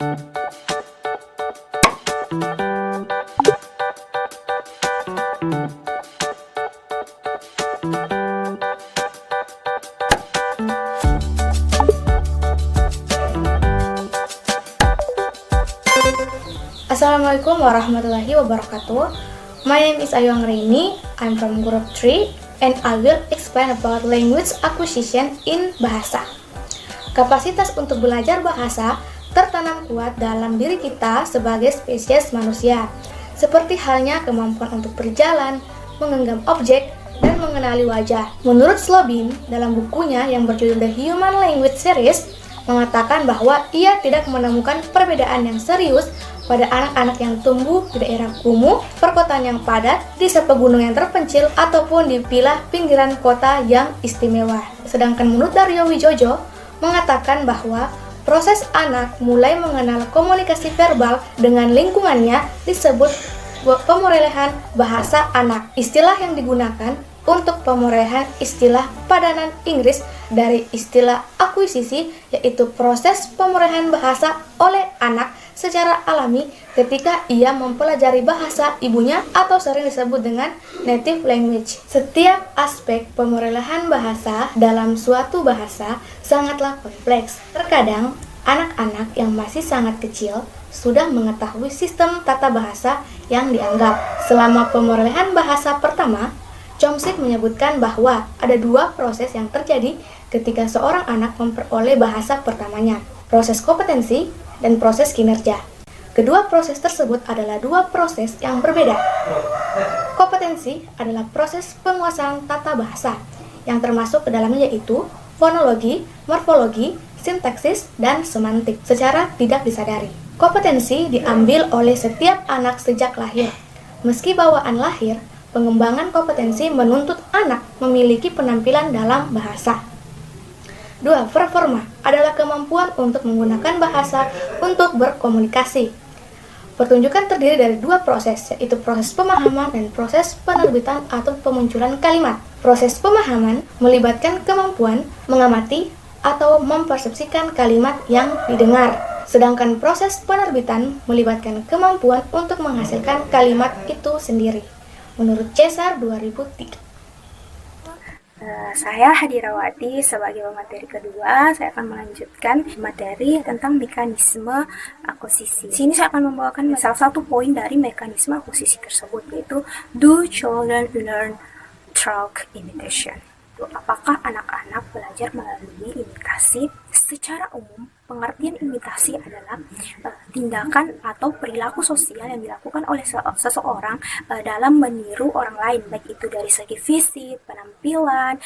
Assalamualaikum warahmatullahi wabarakatuh. My name is Ayu Anggraini. I'm from Group 3 and I will explain about language acquisition in bahasa. Kapasitas untuk belajar bahasa tertanam kuat dalam diri kita sebagai spesies manusia, seperti halnya kemampuan untuk berjalan, menggenggam objek, dan mengenali wajah. Menurut Slobin, dalam bukunya yang berjudul The Human Language Series, mengatakan bahwa ia tidak menemukan perbedaan yang serius pada anak-anak yang tumbuh di daerah kumuh, perkotaan yang padat, di pegunung yang terpencil, ataupun di wilayah pinggiran kota yang istimewa. Sedangkan menurut Dario Wijojo, mengatakan bahwa proses anak mulai mengenal komunikasi verbal dengan lingkungannya disebut pemorehan bahasa anak. Istilah yang digunakan untuk pemorehan istilah padanan Inggris dari istilah akuisisi, yaitu proses pemorehan bahasa oleh anak secara alami ketika ia mempelajari bahasa ibunya atau sering disebut dengan native language. Setiap aspek pemorehan bahasa dalam suatu bahasa sangatlah kompleks. Terkadang anak-anak yang masih sangat kecil sudah mengetahui sistem tata bahasa yang dianggap. Selama pemorehan bahasa pertama, Chomsky menyebutkan bahwa ada dua proses yang terjadi ketika seorang anak memperoleh bahasa pertamanya, proses kompetensi dan proses kinerja. Kedua proses tersebut adalah dua proses yang berbeda. Kompetensi adalah proses penguasaan tata bahasa, yang termasuk ke dalamnya yaitu fonologi, morfologi, sintaksis, dan semantik secara tidak disadari. Kompetensi diambil oleh setiap anak sejak lahir. Meski bawaan lahir, pengembangan kompetensi menuntut anak memiliki penampilan dalam bahasa. 2. Performa adalah kemampuan untuk menggunakan bahasa untuk berkomunikasi. Pertunjukan terdiri dari dua proses, yaitu proses pemahaman dan proses penerbitan atau pemunculan kalimat. Proses pemahaman melibatkan kemampuan mengamati atau mempersepsikan kalimat yang didengar. Sedangkan proses penerbitan melibatkan kemampuan untuk menghasilkan kalimat itu sendiri. Menurut Cesar 2003. Saya Hadirawati sebagai pemateri kedua, saya akan melanjutkan materi tentang mekanisme akuisisi. Di sini saya akan membawakan salah satu poin dari mekanisme akuisisi tersebut, yaitu do children learn through imitation? Apakah anak-anak belajar melalui imitasi? Secara umum, pengertian imitasi adalah tindakan atau perilaku sosial yang dilakukan oleh seseorang dalam meniru orang lain, baik itu dari segi fisik, penampilan,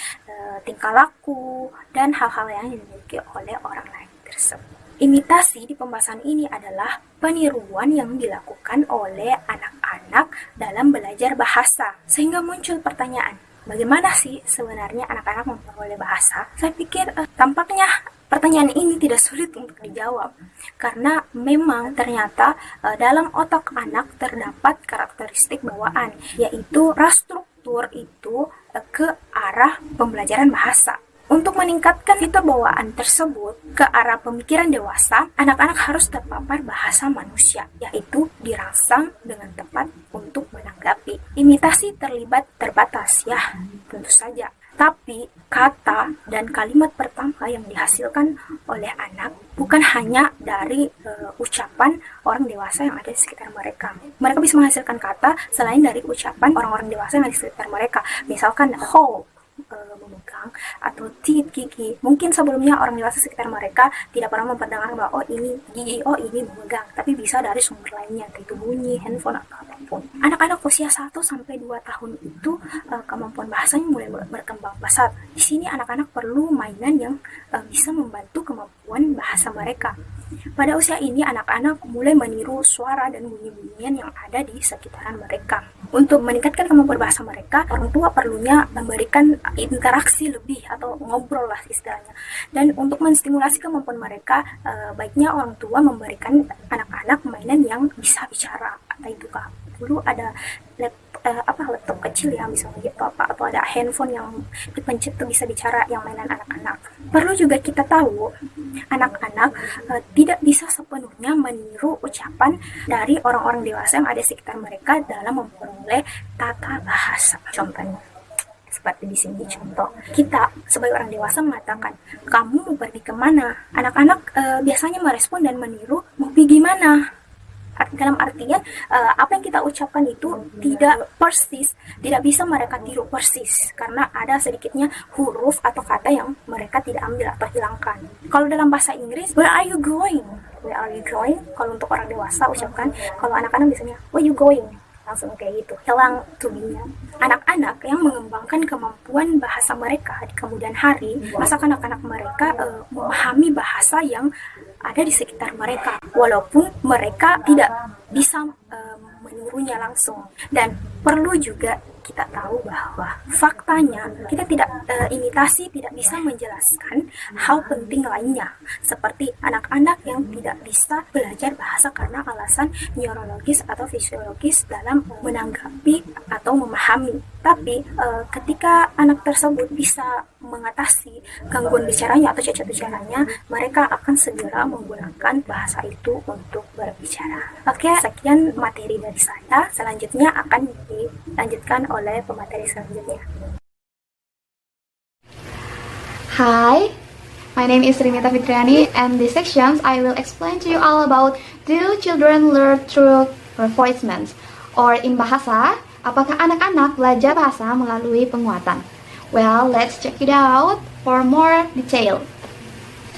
tingkah laku, dan hal-hal yang dimiliki oleh orang lain tersebut. Imitasi di pembahasan ini adalah peniruan yang dilakukan oleh anak-anak dalam belajar bahasa, sehingga muncul pertanyaan, bagaimana sih sebenarnya anak-anak memperoleh bahasa? Saya pikir tampaknya pertanyaan ini tidak sulit untuk dijawab, karena memang ternyata dalam otak anak terdapat karakteristik bawaan, yaitu struktur itu ke arah pembelajaran bahasa. Untuk meningkatkan fitur bawaan tersebut ke arah pemikiran dewasa, anak-anak harus terpapar bahasa manusia, yaitu dirangsang dengan tepat untuk menanggapi. Imitasi terbatas ya, tentu saja. Tapi kata dan kalimat pertama yang dihasilkan oleh anak bukan hanya dari ucapan orang dewasa yang ada di sekitar mereka. Mereka bisa menghasilkan kata selain dari ucapan orang-orang dewasa yang ada di sekitar mereka. Misalkan hold, memegang, atau teeth, gigi. Mungkin sebelumnya orang dewasa sekitar mereka tidak pernah memperdengarkan bahwa oh ini gigi, oh ini memegang, tapi bisa dari sumber lainnya, entah itu bunyi, handphone, atau apapun. Anak-anak usia 1-2 tahun itu kemampuan bahasanya mulai berkembang pesat. Di sini anak-anak perlu mainan yang bisa membantu kemampuan bahasa mereka. Pada usia ini, anak-anak mulai meniru suara dan bunyi-bunyian yang ada di sekitaran mereka. Untuk meningkatkan kemampuan bahasa mereka, orang tua perlunya memberikan interaksi lebih atau ngobrol lah istilahnya. Dan untuk menstimulasi kemampuan mereka, baiknya orang tua memberikan anak-anak mainan yang bisa bicara. Itu kah? Dulu ada laptop kecil ya, misalnya gitu atau ada handphone yang dipencet tuh bisa bicara, yang mainan anak-anak. Perlu juga kita tahu Anak-anak tidak bisa sepenuhnya meniru ucapan dari orang-orang dewasa yang ada di sekitar mereka dalam memperoleh tata bahasa. Contohnya seperti di sini contoh, kita sebagai orang dewasa mengatakan, kamu mau pergi kemana? Anak-anak biasanya merespon dan meniru, mau pergi mana? Dalam artian apa yang kita ucapkan itu tidak persis, tidak bisa mereka tiru persis karena ada sedikitnya huruf atau kata yang mereka tidak ambil atau hilangkan. Kalau dalam bahasa Inggris, where are you going? Where are you going? Kalau untuk orang dewasa ucapkan, kalau anak-anak biasanya where you going? Langsung kayak gitu, hilang to-be-nya. Anak-anak yang mengembangkan kemampuan bahasa mereka di kemudian hari, masa anak-anak mereka memahami bahasa yang ada di sekitar mereka, walaupun mereka tidak bisa menirunya langsung. Dan perlu juga kita tahu bahwa faktanya kita tidak imitasi tidak bisa menjelaskan hal penting lainnya, seperti anak-anak yang tidak bisa belajar bahasa karena alasan neurologis atau fisiologis dalam menanggapi atau memahami. Tapi ketika anak tersebut bisa mengatasi gangguan bicaranya atau cacat bicaranya, mereka akan segera menggunakan bahasa itu untuk berbicara. Oke, sekian materi dari saya. Selanjutnya akan dilanjutkan oleh pemateri selanjutnya. Hi, my name is Rinita Fitriani, and this sections I will explain to you all about, do children learn through reinforcements? Or in bahasa, apakah anak-anak belajar bahasa melalui penguatan? Well, let's check it out for more detail.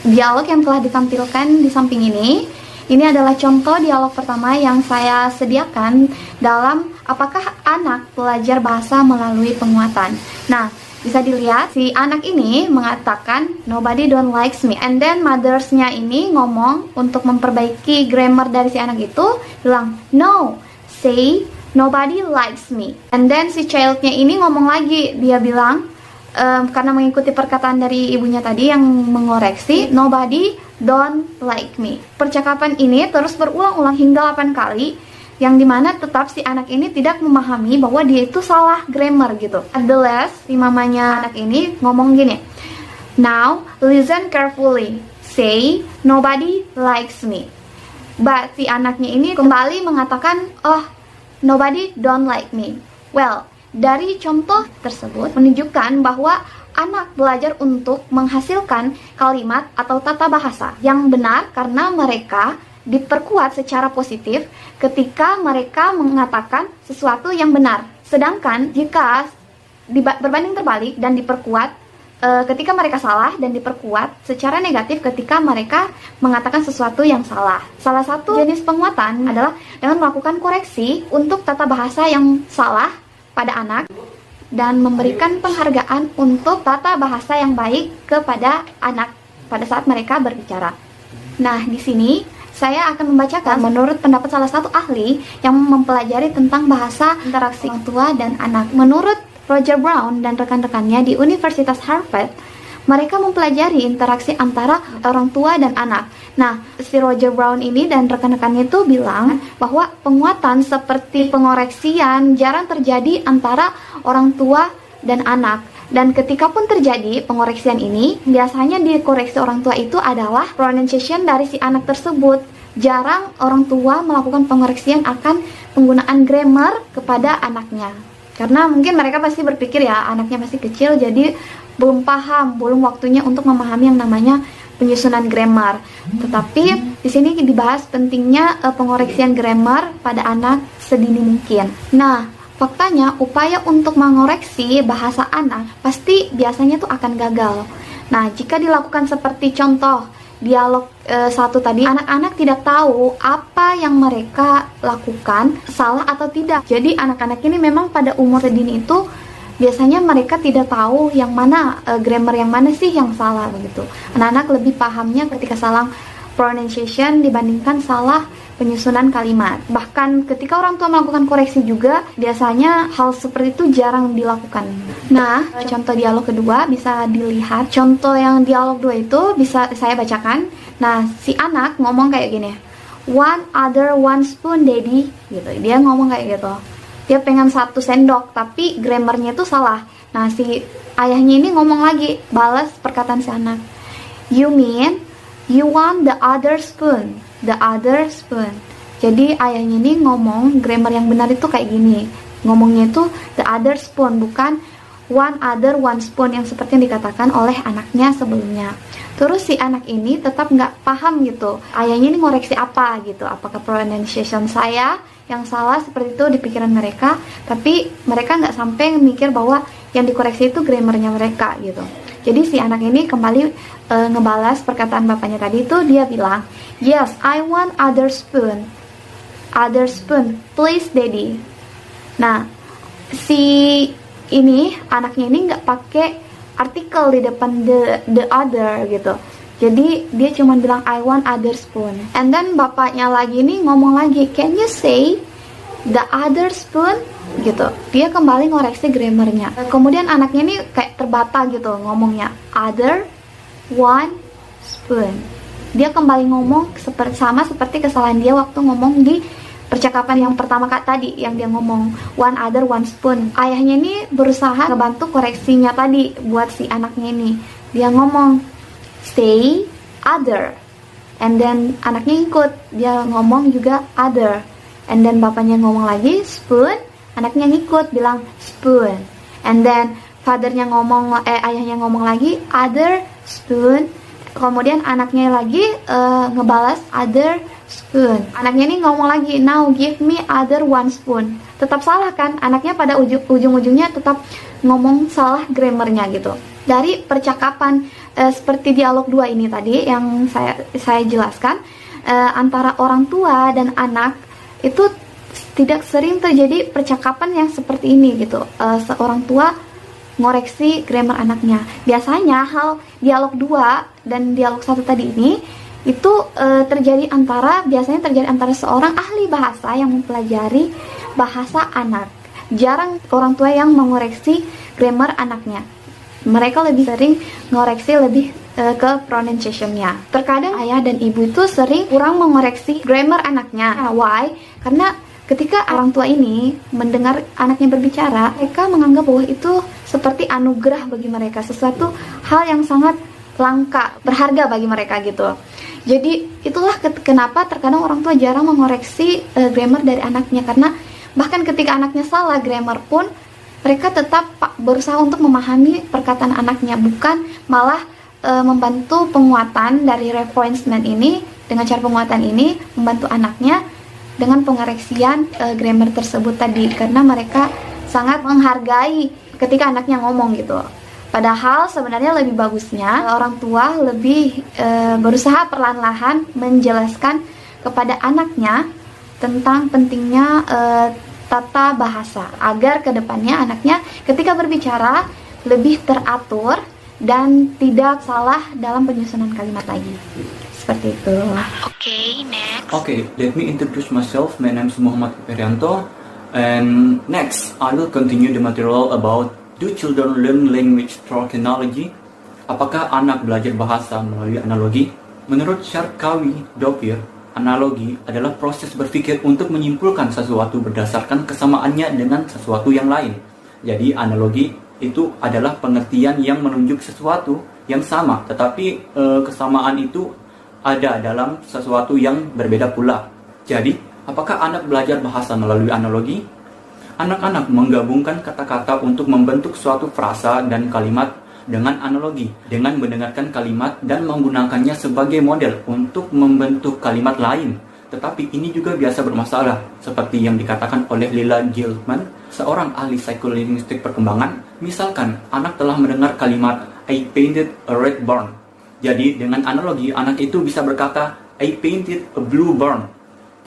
Dialog yang telah ditampilkan di samping ini adalah contoh dialog pertama yang saya sediakan dalam apakah anak belajar bahasa melalui penguatan. Nah, bisa dilihat si anak ini mengatakan nobody don't likes me, and then mothers-nya ini ngomong untuk memperbaiki grammar dari si anak itu, bilang no, say nobody likes me. And then si child-nya ini ngomong lagi, dia bilang karena mengikuti perkataan dari ibunya tadi yang mengoreksi, nobody don't like me. Percakapan ini terus berulang-ulang hingga 8 kali, yang dimana tetap si anak ini tidak memahami bahwa dia itu salah grammar gitu. At the last, si mamanya anak ini ngomong gini, now listen carefully, say nobody likes me. But si anaknya ini kembali mengatakan, oh, nobody don't like me. Well, dari contoh tersebut menunjukkan bahwa anak belajar untuk menghasilkan kalimat atau tata bahasa yang benar karena mereka diperkuat secara positif ketika mereka mengatakan sesuatu yang benar. Sedangkan jika berbanding terbalik dan diperkuat ketika mereka salah, dan diperkuat secara negatif ketika mereka mengatakan sesuatu yang salah. Salah satu jenis penguatan adalah dengan melakukan koreksi untuk tata bahasa yang salah pada anak dan memberikan penghargaan untuk tata bahasa yang baik kepada anak pada saat mereka berbicara. Nah, di sini saya akan membacakan menurut pendapat salah satu ahli yang mempelajari tentang bahasa interaksi orang tua dan anak. Menurut Roger Brown dan rekan-rekannya di Universitas Harvard, mereka mempelajari interaksi antara orang tua dan anak. Nah, si Roger Brown ini dan rekan-rekannya itu bilang bahwa penguatan seperti pengoreksian jarang terjadi antara orang tua dan anak. Dan ketika pun terjadi pengoreksian ini, biasanya dikoreksi orang tua itu adalah pronunciation dari si anak tersebut. Jarang orang tua melakukan pengoreksian akan penggunaan grammar kepada anaknya. Karena mungkin mereka pasti berpikir ya, anaknya masih kecil, jadi belum paham, belum waktunya untuk memahami yang namanya penyusunan grammar. Tetapi di sini dibahas pentingnya pengoreksian grammar pada anak sedini mungkin. Nah, faktanya upaya untuk mengoreksi bahasa anak pasti biasanya tuh akan gagal. Nah, jika dilakukan seperti contoh dialog satu tadi, anak-anak tidak tahu apa yang mereka lakukan salah atau tidak. Jadi anak-anak ini memang pada umur sedini itu biasanya mereka tidak tahu yang mana grammar yang mana sih yang salah begitu. Anak-anak lebih pahamnya ketika salah pronunciation dibandingkan salah penyusunan kalimat. Bahkan ketika orang tua melakukan koreksi juga, biasanya hal seperti itu jarang dilakukan. Nah, contoh dialog kedua bisa dilihat. Contoh yang dialog 2 itu bisa saya bacakan. Nah, si anak ngomong kayak gini, one spoon daddy, gitu. Dia ngomong kayak gitu. Dia pengen 1 sendok, tapi grammarnya itu salah. Nah, si ayahnya ini ngomong lagi, balas perkataan si anak. You mean You want the other spoon. The other spoon. Jadi ayahnya ini ngomong, grammar yang benar itu kayak gini. Ngomongnya itu the other spoon, bukan one spoon yang seperti yang dikatakan oleh anaknya sebelumnya. Terus si anak ini tetap nggak paham gitu. Ayahnya ini ngoreksi apa gitu. Apakah pronunciation saya yang salah seperti itu di pikiran mereka. Tapi mereka nggak sampai mikir bahwa yang dikoreksi itu grammarnya mereka gitu. Jadi si anak ini kembali ngebalas perkataan bapaknya tadi itu. Dia bilang, yes, I want other spoon. Other spoon, please daddy. Nah, si ini anaknya ini nggak pakai artikel di depan the other gitu. Jadi dia cuma bilang I want other spoon. And then bapaknya lagi nih ngomong lagi, can you say the other spoon gitu. Dia kembali ngoreksi grammarnya. Kemudian anaknya ini kayak terbata gitu ngomongnya, other one spoon. Dia kembali ngomong sama seperti kesalahan dia waktu ngomong di percakapan yang pertama tadi, yang dia ngomong one other one spoon. Ayahnya ini berusaha ngebantu koreksinya tadi buat si anaknya ini. Dia ngomong say other, and then anaknya ikut, dia ngomong juga other, and then bapaknya ngomong lagi spoon, anaknya ngikut bilang spoon, and then fathernya ngomong, ayahnya ngomong lagi other spoon, kemudian anaknya lagi ngebalas other spoon. Anaknya ini ngomong lagi, now give me other one spoon. Tetap salah kan? Anaknya pada ujung-ujungnya tetap ngomong salah grammarnya gitu. Dari percakapan seperti dialog 2 ini tadi yang saya jelaskan, antara orang tua dan anak itu tidak sering terjadi percakapan yang seperti ini gitu. Seorang tua ngoreksi grammar anaknya. Biasanya hal dialog 2 dan dialog 1 tadi ini itu biasanya terjadi antara seorang ahli bahasa yang mempelajari bahasa anak. Jarang orang tua yang mengoreksi grammar anaknya. Mereka lebih sering ngoreksi lebih ke pronunciation-nya. Terkadang ayah dan ibu itu sering kurang mengoreksi grammar anaknya. Why? Karena ketika orang tua ini mendengar anaknya berbicara, mereka menganggap bahwa itu seperti anugerah bagi mereka, sesuatu hal yang sangat langka, berharga bagi mereka gitu. Jadi itulah kenapa terkadang orang tua jarang mengoreksi grammar dari anaknya, karena bahkan ketika anaknya salah grammar pun mereka tetap berusaha untuk memahami perkataan anaknya, bukan malah membantu penguatan dari reinforcement ini. Dengan cara penguatan ini membantu anaknya dengan pengoreksian grammar tersebut tadi, karena mereka sangat menghargai ketika anaknya ngomong gitu. Padahal sebenarnya lebih bagusnya orang tua lebih berusaha perlahan-lahan menjelaskan kepada anaknya tentang pentingnya tata bahasa, agar kedepannya anaknya ketika berbicara lebih teratur dan tidak salah dalam penyusunan kalimat lagi. Seperti itu. Okay, next. Okay, let me introduce myself. My name is Muhammad Ferianto, and next I will continue the material about do children learn language through analogy? Apakah anak belajar bahasa melalui analogi? Menurut Sharkawi Dopir, analogi adalah proses berpikir untuk menyimpulkan sesuatu berdasarkan kesamaannya dengan sesuatu yang lain. Jadi analogi itu adalah pengertian yang menunjuk sesuatu yang sama, tetapi kesamaan itu ada dalam sesuatu yang berbeda pula. Jadi, apakah anak belajar bahasa melalui analogi? Anak-anak menggabungkan kata-kata untuk membentuk suatu frasa dan kalimat dengan analogi, dengan mendengarkan kalimat dan menggunakannya sebagai model untuk membentuk kalimat lain. Tetapi ini juga biasa bermasalah, seperti yang dikatakan oleh Lila Gilman, seorang ahli psikolinguistik perkembangan. Misalkan, anak telah mendengar kalimat I painted a red barn. Jadi, dengan analogi, anak itu bisa berkata I painted a blue barn.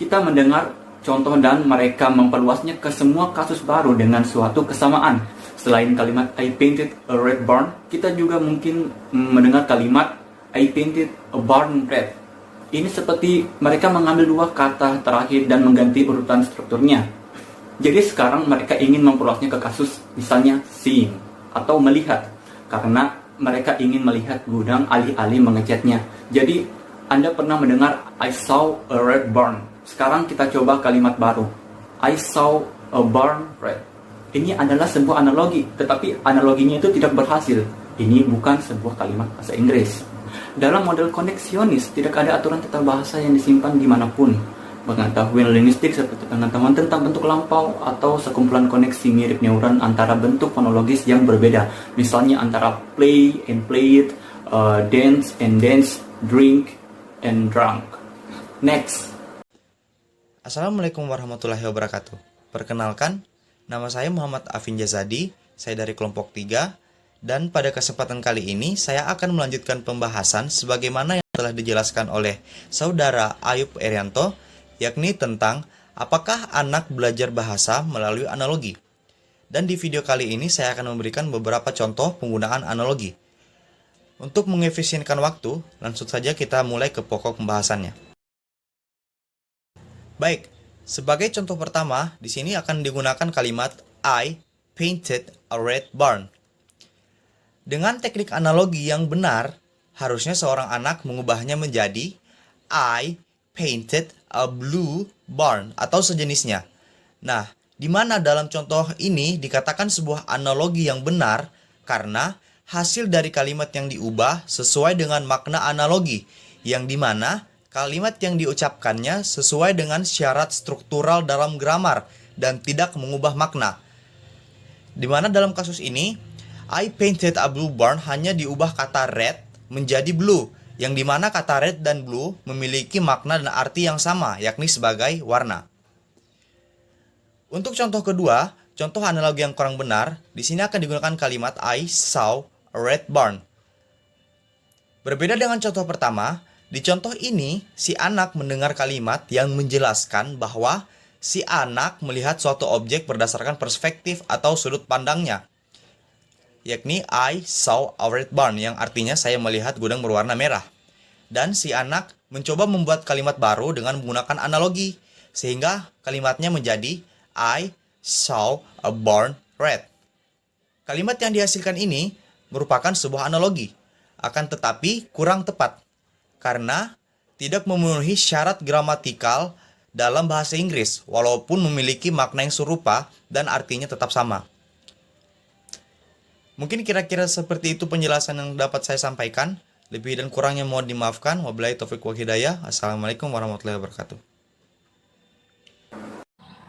Kita mendengar contoh dan mereka memperluasnya ke semua kasus baru dengan suatu kesamaan. Selain kalimat I painted a red barn, kita juga mungkin mendengar kalimat I painted a barn red. Ini seperti mereka mengambil dua kata terakhir dan mengganti urutan strukturnya. Jadi sekarang mereka ingin memperluasnya ke kasus misalnya seeing atau melihat, karena mereka ingin melihat gudang alih-alih mengecatnya. Jadi Anda pernah mendengar I saw a red barn. Sekarang kita coba kalimat baru, I saw a barn red. Ini adalah sebuah analogi, tetapi analoginya itu tidak berhasil. Ini bukan sebuah kalimat bahasa Inggris. Dalam model koneksionis, tidak ada aturan tata bahasa yang disimpan dimanapun. Pengetahuan linguistik seperti pengetahuan tentang bentuk lampau atau sekumpulan koneksi mirip neuron antara bentuk fonologis yang berbeda. Misalnya antara play and played, dance and dance, drink and drunk. Next. Assalamualaikum warahmatullahi wabarakatuh. Perkenalkan, nama saya Muhammad Afin Jazadi, saya dari kelompok 3, dan pada kesempatan kali ini saya akan melanjutkan pembahasan sebagaimana yang telah dijelaskan oleh Saudara Ayub Erianto, yakni tentang apakah anak belajar bahasa melalui analogi. Dan di video kali ini saya akan memberikan beberapa contoh penggunaan analogi. Untuk mengefisienkan waktu, langsung saja kita mulai ke pokok pembahasannya. Baik, sebagai contoh pertama, di sini akan digunakan kalimat I painted a red barn. Dengan teknik analogi yang benar, harusnya seorang anak mengubahnya menjadi I painted a blue barn atau sejenisnya. Nah, di mana dalam contoh ini dikatakan sebuah analogi yang benar karena hasil dari kalimat yang diubah sesuai dengan makna analogi, yang dimana kalimat yang diucapkannya sesuai dengan syarat struktural dalam grammar dan tidak mengubah makna. Di mana dalam kasus ini, I painted a blue barn hanya diubah kata red menjadi blue, yang dimana kata red dan blue memiliki makna dan arti yang sama, yakni sebagai warna. Untuk contoh kedua, contoh analogi yang kurang benar, di sini akan digunakan kalimat I saw a red barn. Berbeda dengan contoh pertama, di contoh ini si anak mendengar kalimat yang menjelaskan bahwa si anak melihat suatu objek berdasarkan perspektif atau sudut pandangnya, yakni I saw a red barn, yang artinya saya melihat gudang berwarna merah. Dan si anak mencoba membuat kalimat baru dengan menggunakan analogi, sehingga kalimatnya menjadi I saw a barn red. Kalimat yang dihasilkan ini merupakan sebuah analogi, akan tetapi kurang tepat, karena tidak memenuhi syarat gramatikal dalam bahasa Inggris, walaupun memiliki makna yang serupa dan artinya tetap sama. Mungkin kira-kira seperti itu penjelasan yang dapat saya sampaikan. Lebih dan kurangnya mohon dimaafkan. Wabillahi taufiq wal hidayah. Assalamualaikum warahmatullahi wabarakatuh.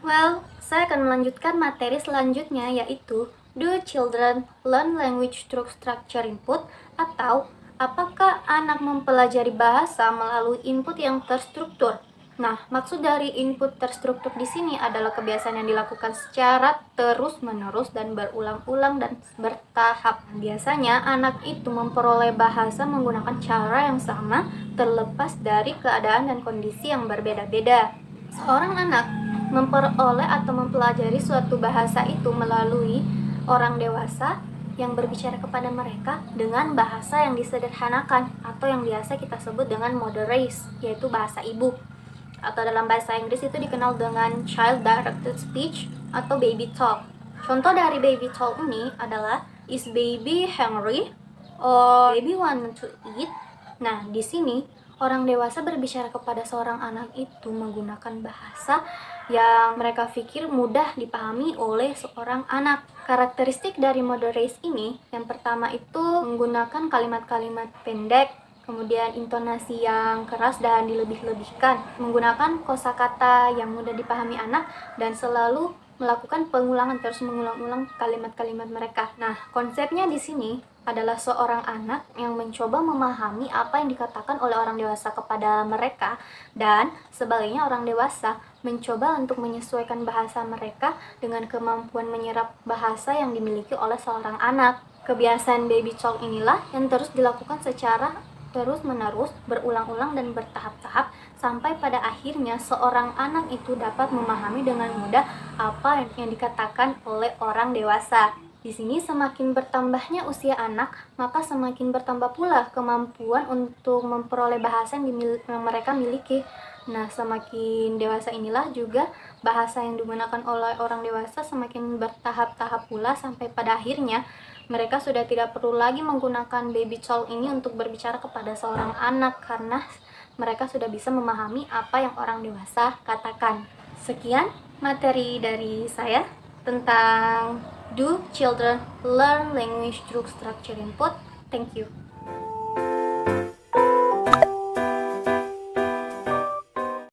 Well, saya akan melanjutkan materi selanjutnya, yaitu Do children learn language through structure input? Atau apakah anak mempelajari bahasa melalui input yang terstruktur? Nah, maksud dari input terstruktur di sini adalah kebiasaan yang dilakukan secara terus-menerus dan berulang-ulang dan bertahap. Biasanya, anak itu memperoleh bahasa menggunakan cara yang sama, terlepas dari keadaan dan kondisi yang berbeda-beda. Seorang anak memperoleh atau mempelajari suatu bahasa itu melalui orang dewasa yang berbicara kepada mereka dengan bahasa yang disederhanakan atau yang biasa kita sebut dengan mother race, yaitu bahasa ibu. Atau dalam bahasa Inggris itu dikenal dengan child directed speech atau baby talk. Contoh dari baby talk ini adalah is baby hungry or baby want to eat. Nah, di sini orang dewasa berbicara kepada seorang anak itu menggunakan bahasa yang mereka pikir mudah dipahami oleh seorang anak. Karakteristik dari mother race ini, yang pertama itu menggunakan kalimat-kalimat pendek, kemudian intonasi yang keras dan dilebih-lebihkan, menggunakan kosakata yang mudah dipahami anak, dan selalu melakukan pengulangan, terus mengulang-ulang kalimat-kalimat mereka. Nah, konsepnya di sini adalah seorang anak yang mencoba memahami apa yang dikatakan oleh orang dewasa kepada mereka, dan sebaliknya orang dewasa mencoba untuk menyesuaikan bahasa mereka dengan kemampuan menyerap bahasa yang dimiliki oleh seorang anak. Kebiasaan baby talk inilah yang terus dilakukan secara terus-menerus, berulang-ulang dan bertahap-tahap, sampai pada akhirnya seorang anak itu dapat memahami dengan mudah apa yang dikatakan oleh orang dewasa. Di sini semakin bertambahnya usia anak, maka semakin bertambah pula kemampuan untuk memperoleh bahasa yang mereka miliki. Nah, semakin dewasa inilah juga bahasa yang digunakan oleh orang dewasa semakin bertahap-tahap pula, sampai pada akhirnya mereka sudah tidak perlu lagi menggunakan baby talk ini untuk berbicara kepada seorang anak, karena mereka sudah bisa memahami apa yang orang dewasa katakan. Sekian materi dari saya tentang Do children learn language through structure input? Thank you.